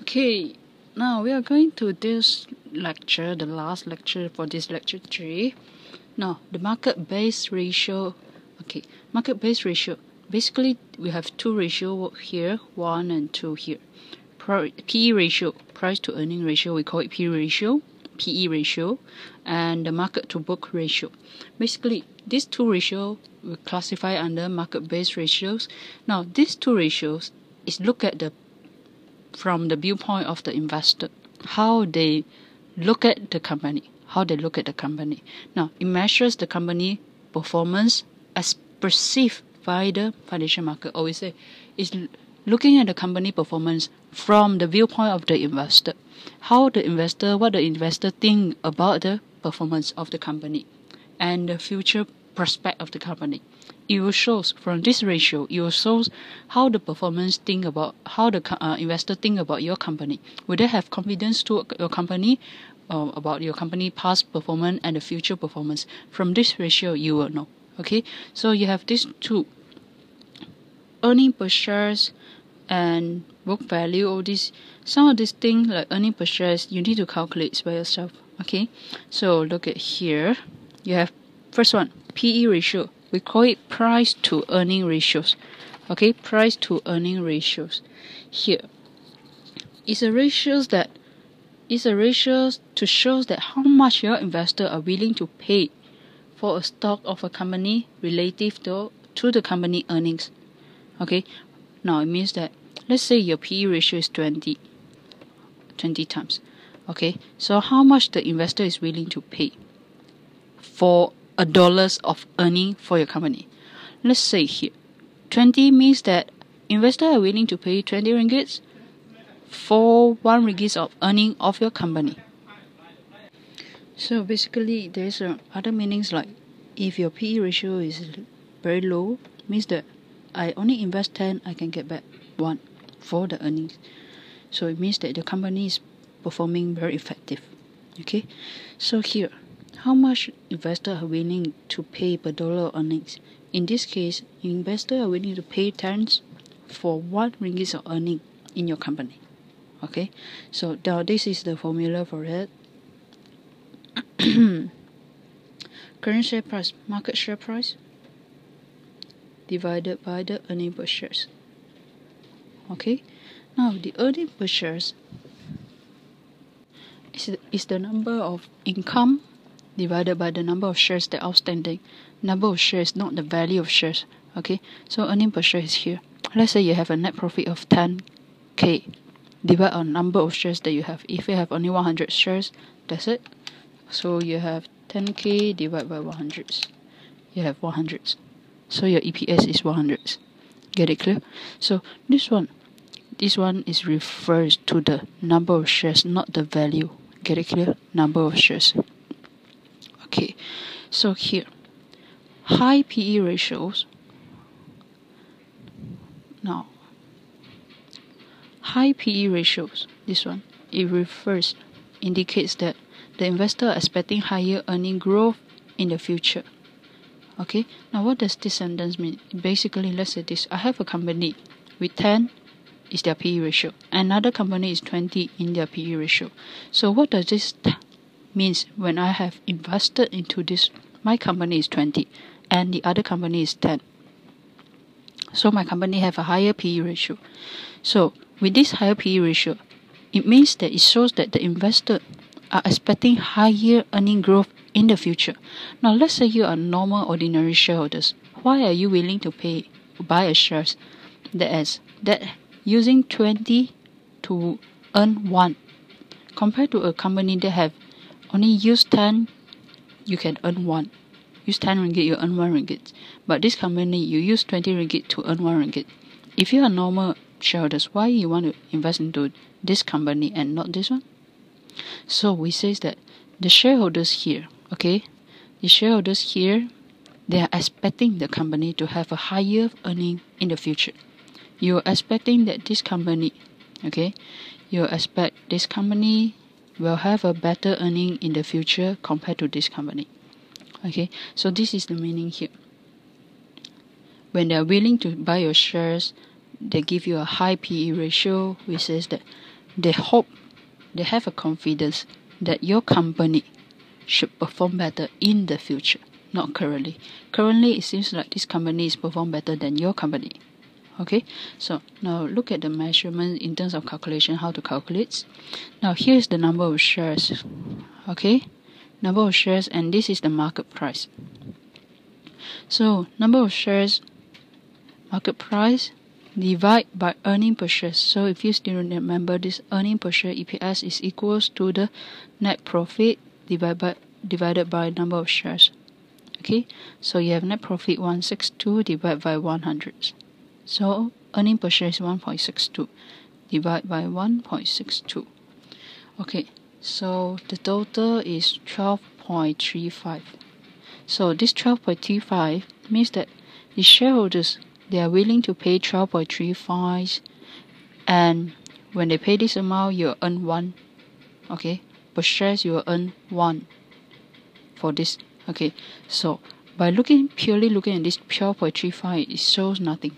Okay, now we are going to this lecture, the last lecture for this lecture 3. Now, the market-based ratio. Okay, market-based ratio. Basically, we have two ratio here, 1 and 2 here. PE ratio, price to earning ratio, we call it PE ratio, and the market to book ratio. Basically, these two ratios we classify under market-based ratios. Now, these two ratios is look at from the viewpoint of the investor, how they look at the company. Now, it measures the company performance as perceived by the financial market. Always say, it's looking at the company performance from the viewpoint of the investor. What the investor think about the performance of the company and the future prospect of the company. It will shows from this ratio. It will shows how the performance think about how the investor think about your company. Will they have confidence to your company, about your company past performance and the future performance? From this ratio, you will know. Okay, so you have these two: earning per shares and book value. All these, some of these things like earning per shares, you need to calculate by yourself. Okay, so look at here. You have first one, PE ratio. We call it price to earning ratios. Okay, price to earning ratios. Here is a ratios to show that how much your investor are willing to pay for a stock of a company relative to the company earnings. Okay, now it means that let's say your PE ratio is 20 times. Okay, so how much the investor is willing to pay for $1 of earning for your company? Let's say here 20 means that investors are willing to pay 20 ringgits for 1 ringgit of earning of your company. So basically there's other meanings, like if your PE ratio is very low, means that I only invest 10, I can get back 1 for the earnings. So it means that the company is performing very effective. Okay, so here, how much investors are willing to pay per dollar earnings? In this case, investors are willing to pay 10 for 1 ringgit of earning in your company. Okay, so now this is the formula for it. Current share price, market share price, divided by the earning per shares. Okay, now the earning per shares is the number of income divided by the number of shares that are outstanding. Number of shares, not the value of shares. Okay, so earning per share is here. Let's say you have a net profit of 10k, divide on number of shares that you have. If you have only 100 shares, that's it. So you have 10k divided by 100. You have 100. So your EPS is 100. Get it clear? So this one is refers to the number of shares, not the value. Get it clear? Number of shares. Okay, so here, high PE ratios. Now, high PE ratios, this one, it indicates that the investor are expecting higher earning growth in the future. Okay, now what does this sentence mean? Basically, let's say this: I have a company with 10 is their PE ratio, another company is 20 in their PE ratio. So what does this means? When I have invested into this, my company is 20 and the other company is 10. So my company have a higher PE ratio. So with this higher PE ratio, it means that it shows that the investor are expecting higher earning growth in the future. Now let's say you are normal ordinary shareholders. Why are you willing to buy a shares that using 20 to earn 1, compared to a company that have only use 10, you can earn 1. Use 10 ringgit, you earn 1 ringgit. But this company, you use 20 ringgit to earn 1 ringgit. If you are normal shareholders, why you want to invest into this company and not this one? So we say that the shareholders here, okay, the shareholders here, they are expecting the company to have a higher earning in the future. You are expecting that this company, okay, you expect this company will have a better earning in the future compared to this company. Okay, so this is the meaning here. When they are willing to buy your shares, they give you a high PE ratio, which says that they hope, they have a confidence that your company should perform better in the future, not currently. Currently, it seems like this company is perform better than your company. Okay, so now look at the measurement in terms of calculation, how to calculate. Now here's the number of shares. Okay, number of shares, and this is the market price. So number of shares, market price, divide by earning per share. So if you still remember this, earning per share EPS is equals to the net profit divided by number of shares. Okay, so you have net profit 162 divided by 100. So earning per share is 1.62 divided by 1.62. Okay, so the total is 12.35. So this 12.35 means that the shareholders, they are willing to pay 12.35, and when they pay this amount, you earn 1. Okay, per shares you will earn 1 for this. Okay, so by purely looking at this 12.35, it shows nothing.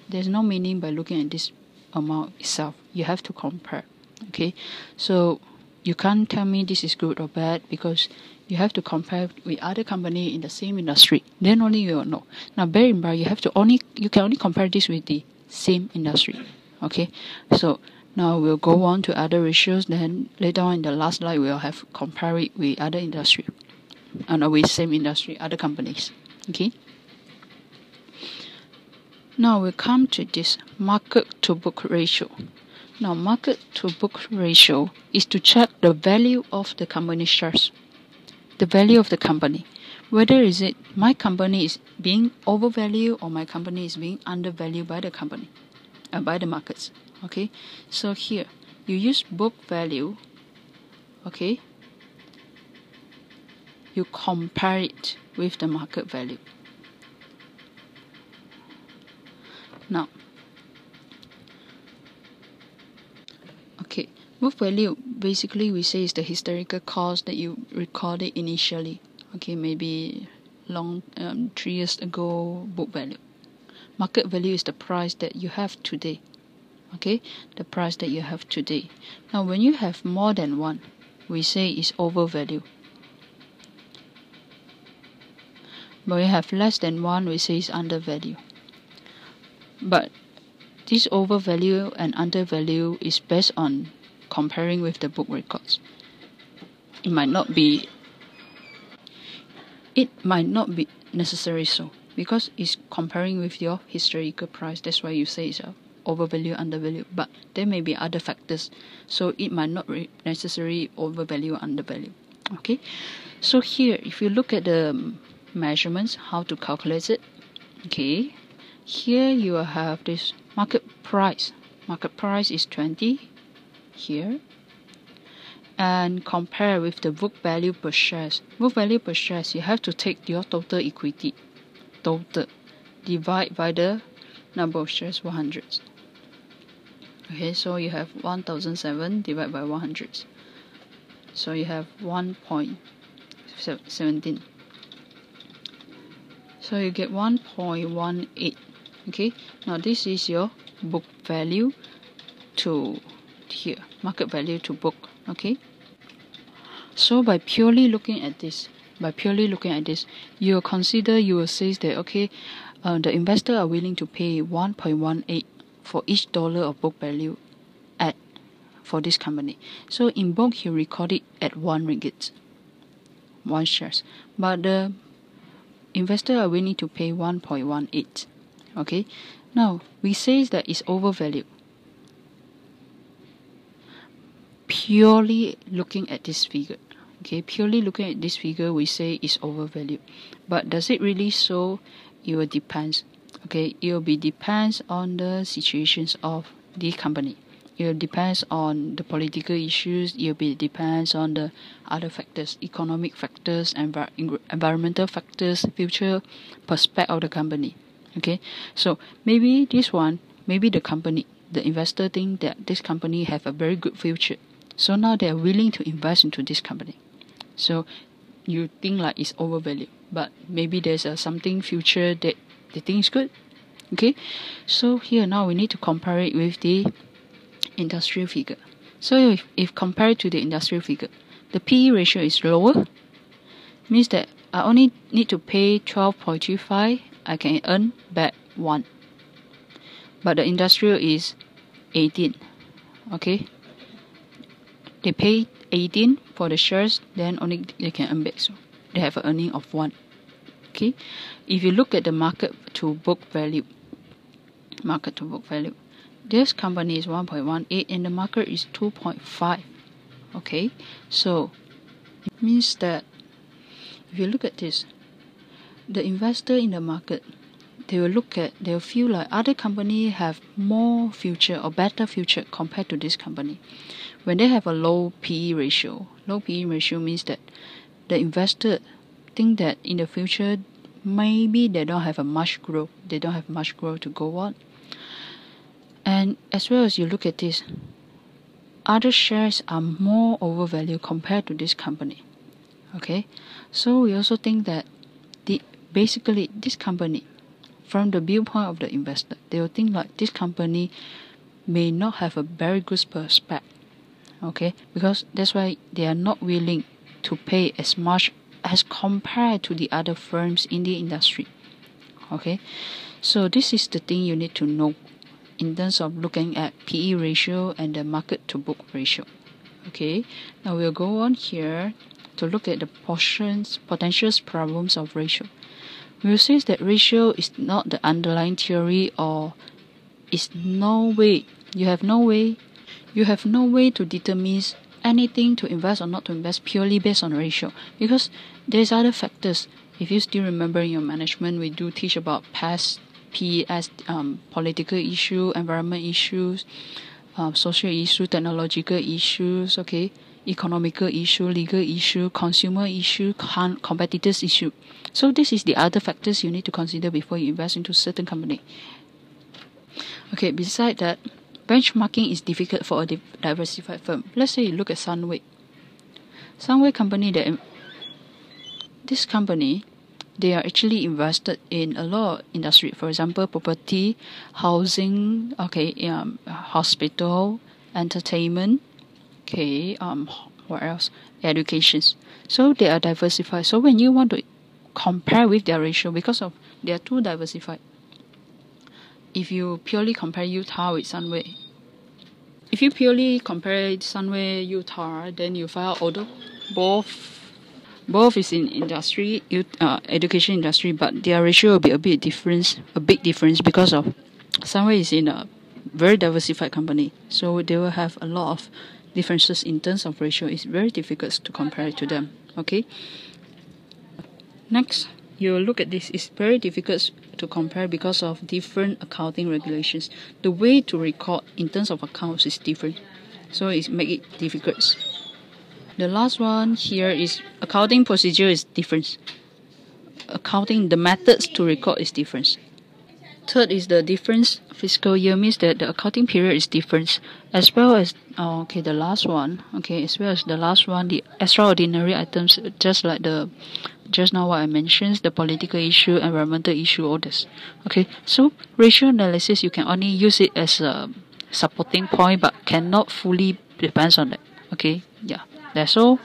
There's no meaning by looking at this amount itself. You have to compare. Okay, so you can't tell me this is good or bad, because you have to compare with other company in the same industry. Then only you will know. Now bear in mind, you can only compare this with the same industry. Okay, so now we'll go on to other ratios. Then later on in the last slide, we'll have compare it with other industry, and with same industry, other companies. Okay. Now we come to this market to book ratio. Now market to book ratio is to check the value of the company shares. The value of the company. Whether is it my company is being overvalued or my company is being undervalued by the company, by the markets. Okay. So here you use book value. Okay. You compare it with the market value. Now, okay, book value basically we say is the historical cost that you recorded initially. Okay, maybe 3 years ago book value. Market value is the price that you have today. Okay, the price that you have today. Now, when you have more than one, we say is overvalue. When you have less than one, we say is undervalue. But this overvalue and undervalue is based on comparing with the book records. It might not be necessary so, because it's comparing with your historical price. That's why you say it's overvalue, undervalue. But there may be other factors, so it might not necessarily overvalue, undervalue. Okay, so here if you look at the measurements, how to calculate it. Okay, here you will have this market price. Market price is 20 here, and compare with the book value per shares. Book value per shares, you have to take your total equity, total, divide by the number of shares, 100. Okay, so you have 1007 divided by 100. So you have 1.17. So you get 1.18. Okay, now this is your book value to here, market value to book. Okay, so by purely looking at this, you will say that okay, the investor are willing to pay 1.18 for each dollar of book value for this company. So in book he recorded at 1 ringgit, 1 shares, but the investor are willing to pay 1.18. Okay, now we say that it's overvalued. Purely looking at this figure. Okay, purely looking at this figure, we say it's overvalued. But does it really so? It will depends. Okay, it will be depends on the situations of the company. It will depends on the political issues. It will be depends on the other factors, economic factors, environmental factors, future prospect of the company. Okay, so maybe the company, the investor think that this company have a very good future, so now they are willing to invest into this company. So you think like it's overvalued, but maybe there's something future that they think is good. Okay, so here now we need to compare it with the industrial figure. So if compared to the industrial figure, the PE ratio is lower, means that I only need to pay 12.25, I can earn back 1. But the industrial is 18. Okay, they pay 18 for the shares, then only they can earn back, so they have an earning of 1. Okay, if you look at the market to book value, this company is 1.18 and the market is 2.5. Okay, so it means that if you look at this, the investor in the market, they'll feel like other company have more future or better future compared to this company. When they have a low PE ratio means that the investor think that in the future maybe they don't have much growth to go on. And as well as you look at this, other shares are more overvalued compared to this company. Okay, so we also think that basically this company, from the viewpoint of the investor, they will think like this company may not have a very good prospect. Okay, because that's why they are not willing to pay as much as compared to the other firms in the industry. Okay, so this is the thing you need to know in terms of looking at PE ratio and the market to book ratio. Okay, now we'll go on here to look at the potential problems of ratio. We'll say that ratio is not the underlying theory, or is no way you have no way to determine anything to invest or not to invest purely based on ratio, because there's other factors. If you still remember in your management, we do teach about past PES, political issue, environment issues, social issue, technological issues, okay, economical issue, legal issue, consumer issue, competitors issue. So this is the other factors you need to consider before you invest into certain company. Okay, beside that, benchmarking is difficult for a diversified firm. Let's say you look at Sunway company. This company, they are actually invested in a lot of industry. For example, property, housing, okay, hospital, entertainment, okay, what else? Education. So they are diversified. So when you want to compare with their ratio, because of they are too diversified. If you purely compare UTAR with Sunway, UTAR, then you find out although both is in industry, education industry, but their ratio will be a big difference because of Sunway is in a very diversified company, so they will have a lot of differences in terms of ratio. It's very difficult to compare it to them. Okay. Next, you look at this. It's very difficult to compare because of different accounting regulations. The way to record in terms of accounts is different, so it makes it difficult. The last one here is accounting procedure is different. The methods to record is different. Third is the difference fiscal year, means that the accounting period is different, as well as the last one, the extraordinary items, just now what I mentioned, the political issue, environmental issue, all this. Okay, so ratio analysis, you can only use it as a supporting point, but cannot fully depends on that. Okay, yeah, that's all.